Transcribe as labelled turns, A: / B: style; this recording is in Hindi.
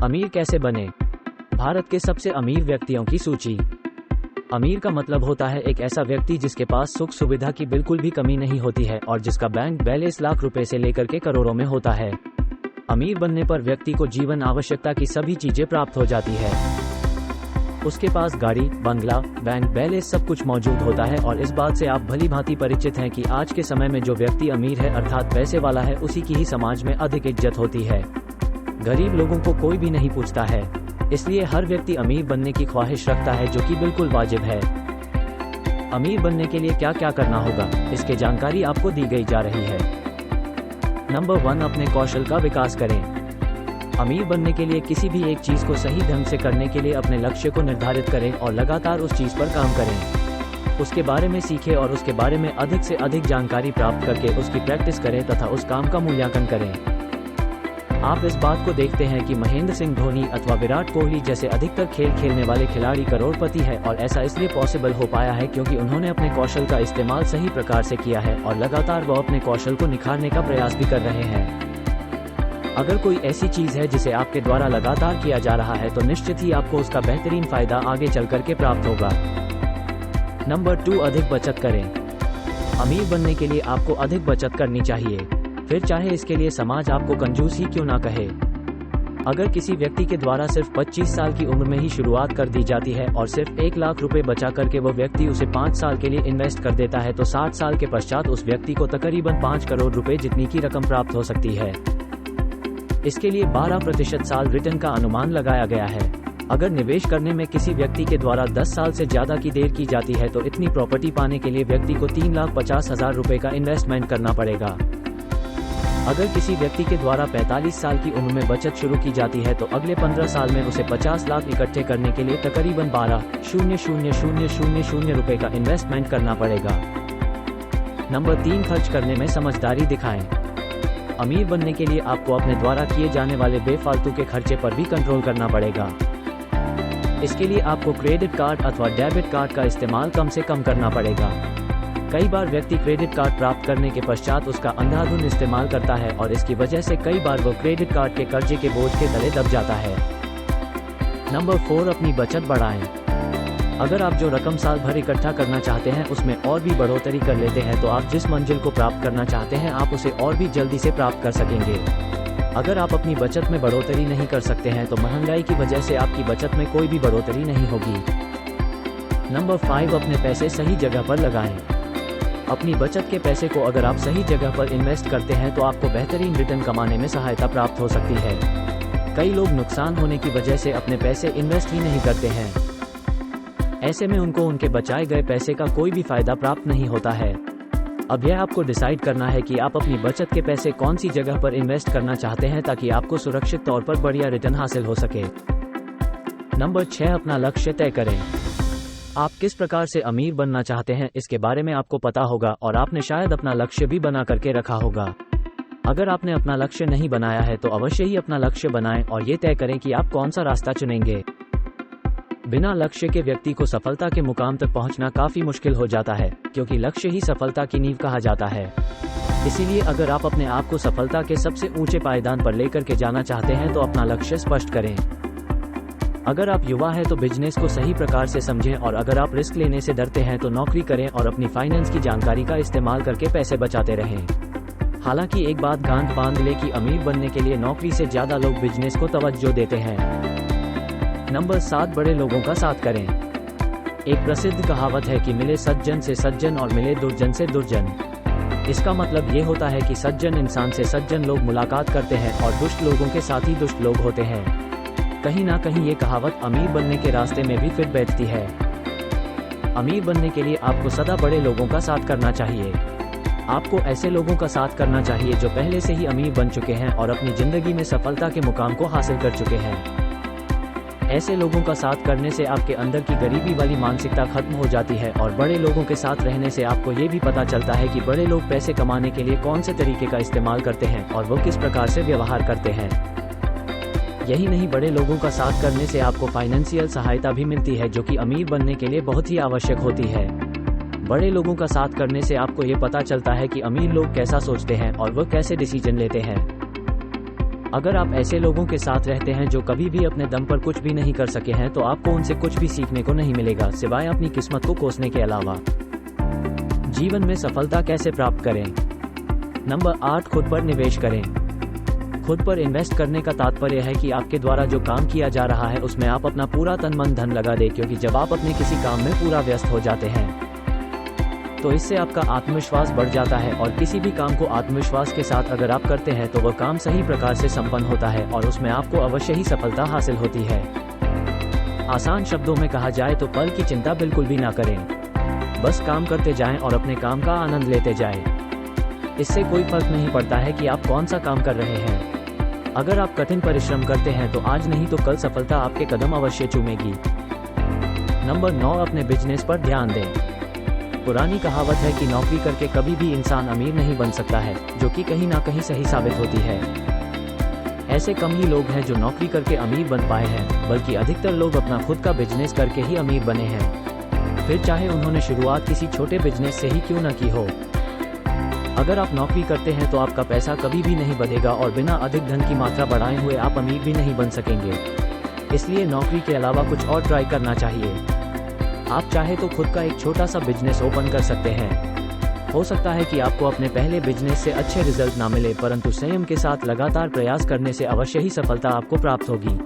A: अमीर कैसे बने? भारत के सबसे अमीर व्यक्तियों की सूची। अमीर का मतलब होता है एक ऐसा व्यक्ति जिसके पास सुख सुविधा की बिल्कुल भी कमी नहीं होती है और जिसका बैंक बैलेंस लाख रुपए से लेकर के करोड़ों में होता है। अमीर बनने पर व्यक्ति को जीवन आवश्यकता की सभी चीजें प्राप्त हो जाती है। उसके पास गाड़ी, बंगला, बैंक बैलेंस सब कुछ मौजूद होता है और इस बात से आप भली भांति परिचित हैं कि आज के समय में जो व्यक्ति अमीर है अर्थात पैसे वाला है उसी की ही समाज में अधिक इज्जत होती है। गरीब लोगों को कोई भी नहीं पूछता है, इसलिए हर व्यक्ति अमीर बनने की ख्वाहिश रखता है, जो कि बिल्कुल वाजिब है। अमीर बनने के लिए क्या क्या करना होगा, इसकी जानकारी आपको दी गई जा रही है। नंबर 1, अपने कौशल का विकास करें। अमीर बनने के लिए किसी भी एक चीज को सही ढंग से करने के लिए अपने लक्ष्य को निर्धारित करें और लगातार उस चीज पर काम करें। उसके बारे में सीखें और उसके बारे में अधिक से अधिक जानकारी प्राप्त करके उसकी प्रैक्टिस करें तथा उस काम का मूल्यांकन करें। आप इस बात को देखते हैं कि महेंद्र सिंह धोनी अथवा विराट कोहली जैसे अधिकतर खेल खेलने वाले खिलाड़ी करोड़पति है और ऐसा इसलिए पॉसिबल हो पाया है क्योंकि उन्होंने अपने कौशल का इस्तेमाल सही प्रकार से किया है और लगातार वो अपने कौशल को निखारने का प्रयास भी कर रहे हैं। अगर कोई ऐसी चीज है जिसे आपके द्वारा लगातार किया जा रहा है तो निश्चित ही आपको उसका बेहतरीन फायदा आगे चल करके प्राप्त होगा। नंबर 2, अधिक बचत करें। अमीर बनने के लिए आपको अधिक बचत करनी चाहिए, फिर चाहे इसके लिए समाज आपको कंजूस ही क्यों ना कहे। अगर किसी व्यक्ति के द्वारा सिर्फ 25 साल की उम्र में ही शुरुआत कर दी जाती है और सिर्फ 1 लाख रुपए बचा करके वो व्यक्ति उसे 5 साल के लिए इन्वेस्ट कर देता है तो 60 साल के पश्चात उस व्यक्ति को तकरीबन 5 करोड़ रुपए जितनी की रकम प्राप्त हो सकती है। इसके लिए 12% साल रिटर्न का अनुमान लगाया गया है। अगर निवेश करने में किसी व्यक्ति के द्वारा 10 साल से ज्यादा की देर की जाती है तो इतनी प्रॉपर्टी पाने के लिए व्यक्ति को 3,50,000 रुपए का इन्वेस्टमेंट करना पड़ेगा। अगर किसी व्यक्ति के द्वारा 45 साल की उम्र में बचत शुरू की जाती है तो अगले 15 साल में उसे 50 लाख इकट्ठे करने के लिए तकरीबन 12,000,000 रुपए का इन्वेस्टमेंट करना पड़ेगा। नंबर 3, खर्च करने में समझदारी दिखाएं। अमीर बनने के लिए आपको अपने द्वारा किए जाने वाले बेफालतू के खर्चे पर भी कंट्रोल करना पड़ेगा। इसके लिए आपको क्रेडिट कार्ड अथवा डेबिट कार्ड का इस्तेमाल कम से कम करना पड़ेगा। कई बार व्यक्ति क्रेडिट कार्ड प्राप्त करने के पश्चात उसका अंधाधुंध इस्तेमाल करता है और इसकी वजह से कई बार वो क्रेडिट कार्ड के कर्जे के बोझ के तले दब जाता है। नंबर 4, अपनी बचत बढ़ाएं। अगर आप जो रकम साल भर इकट्ठा करना चाहते हैं उसमें और भी बढ़ोतरी कर लेते हैं तो आप जिस मंजिल को प्राप्त करना चाहते हैं आप उसे और भी जल्दी से प्राप्त कर सकेंगे। अगर आप अपनी बचत में बढ़ोतरी नहीं कर सकते हैं तो महंगाई की वजह से आपकी बचत में कोई भी बढ़ोतरी नहीं होगी। नंबर 5, अपने पैसे सही जगह पर लगाएं। अपनी बचत के पैसे को अगर आप सही जगह पर इन्वेस्ट करते हैं तो आपको बेहतरीन रिटर्न कमाने में सहायता प्राप्त हो सकती है। कई लोग नुकसान होने की वजह से अपने पैसे इन्वेस्ट ही नहीं करते हैं। ऐसे में उनको उनके बचाए गए पैसे का कोई भी फायदा प्राप्त नहीं होता है। अब यह आपको डिसाइड करना है कि आप अपनी बचत के पैसे कौन सी जगह पर इन्वेस्ट करना चाहते हैं ताकि आपको सुरक्षित तौर पर बढ़िया रिटर्न हासिल हो सके। नंबर 6, अपना लक्ष्य तय करें। आप किस प्रकार से अमीर बनना चाहते हैं इसके बारे में आपको पता होगा और आपने शायद अपना लक्ष्य भी बना करके रखा होगा। अगर आपने अपना लक्ष्य नहीं बनाया है तो अवश्य ही अपना लक्ष्य बनाएं और ये तय करें कि आप कौन सा रास्ता चुनेंगे। बिना लक्ष्य के व्यक्ति को सफलता के मुकाम तक पहुंचना काफी मुश्किल हो जाता है क्योंकि लक्ष्य ही सफलता की नींव कहा जाता है। इसीलिए अगर आप अपने आप को सफलता के सबसे ऊंचे पायदान पर लेकर के जाना चाहते हैं तो अपना लक्ष्य स्पष्ट करें। अगर आप युवा हैं तो बिजनेस को सही प्रकार से समझें और अगर आप रिस्क लेने से डरते हैं तो नौकरी करें और अपनी फाइनेंस की जानकारी का इस्तेमाल करके पैसे बचाते रहें। हालांकि एक बात गांठ बांध ले कि अमीर बनने के लिए नौकरी से ज्यादा लोग बिजनेस को तवज्जो देते हैं। नंबर 7, बड़े लोगों का साथ करें। एक प्रसिद्ध कहावत है कि मिले सज्जन से सज्जन और मिले दुर्जन से दुर्जन। इसका मतलब ये होता है कि सज्जन इंसान से सज्जन लोग मुलाकात करते हैं और दुष्ट लोगों के साथ ही दुष्ट लोग होते हैं। कहीं ना कहीं ये कहावत अमीर बनने के रास्ते में भी फिट बैठती है। अमीर बनने के लिए आपको सदा बड़े लोगों का साथ करना चाहिए। आपको ऐसे लोगों का साथ करना चाहिए जो पहले से ही अमीर बन चुके हैं और अपनी जिंदगी में सफलता के मुकाम को हासिल कर चुके हैं। ऐसे लोगों का साथ करने से आपके अंदर की गरीबी वाली मानसिकता खत्म हो जाती है और बड़े लोगों के साथ रहने से आपको ये भी पता चलता है कि बड़े लोग पैसे कमाने के लिए कौन से तरीके का इस्तेमाल करते हैं और वो किस प्रकार से व्यवहार करते हैं। यही नहीं, बड़े लोगों का साथ करने से आपको फाइनेंशियल सहायता भी मिलती है जो कि अमीर बनने के लिए बहुत ही आवश्यक होती है। बड़े लोगों का साथ करने से आपको ये पता चलता है कि अमीर लोग कैसा सोचते हैं और वो कैसे डिसीजन लेते हैं। अगर आप ऐसे लोगों के साथ रहते हैं जो कभी भी अपने दम पर कुछ भी नहीं कर सके हैं तो आपको उनसे कुछ भी सीखने को नहीं मिलेगा सिवाय अपनी किस्मत को कोसने के अलावा। जीवन में सफलता कैसे प्राप्त करें? नंबर 8, खुद पर निवेश करें। खुद पर इन्वेस्ट करने का तात्पर्य है कि आपके द्वारा जो काम किया जा रहा है उसमें आप अपना पूरा तन मन धन लगा दें, क्योंकि जब आप अपने किसी काम में पूरा व्यस्त हो जाते हैं तो इससे आपका आत्मविश्वास बढ़ जाता है, और किसी भी काम को आत्मविश्वास के साथ अगर आप करते हैं तो वह काम सही प्रकार से संपन्न होता है और उसमें आपको अवश्य ही सफलता हासिल होती है। आसान शब्दों में कहा जाए तो पल की चिंता बिल्कुल भी ना करें, बस काम करते जाएं और अपने काम का आनंद लेते जाएं। इससे कोई फर्क नहीं पड़ता है कि आप कौन सा काम कर रहे हैं। अगर आप कठिन परिश्रम करते हैं तो आज नहीं तो कल सफलता आपके कदम अवश्य चूमेगी। नंबर 9, अपने बिजनेस पर ध्यान दें। पुरानी कहावत है कि नौकरी करके कभी भी इंसान अमीर नहीं बन सकता है, जो कि कहीं ना कहीं सही साबित होती है। ऐसे कम ही लोग हैं जो नौकरी करके अमीर बन पाए हैं, बल्कि अधिकतर लोग अपना खुद का बिजनेस करके ही अमीर बने हैं, फिर चाहे उन्होंने शुरुआत किसी छोटे बिजनेस से ही क्यों न की हो। अगर आप नौकरी करते हैं तो आपका पैसा कभी भी नहीं बढ़ेगा और बिना अधिक धन की मात्रा बढ़ाए हुए आप अमीर भी नहीं बन सकेंगे। इसलिए नौकरी के अलावा कुछ और ट्राई करना चाहिए। आप चाहे तो खुद का एक छोटा सा बिजनेस ओपन कर सकते हैं। हो सकता है कि आपको अपने पहले बिजनेस से अच्छे रिजल्ट ना मिले, परंतु संयम के साथ लगातार प्रयास करने से अवश्य ही सफलता आपको प्राप्त होगी।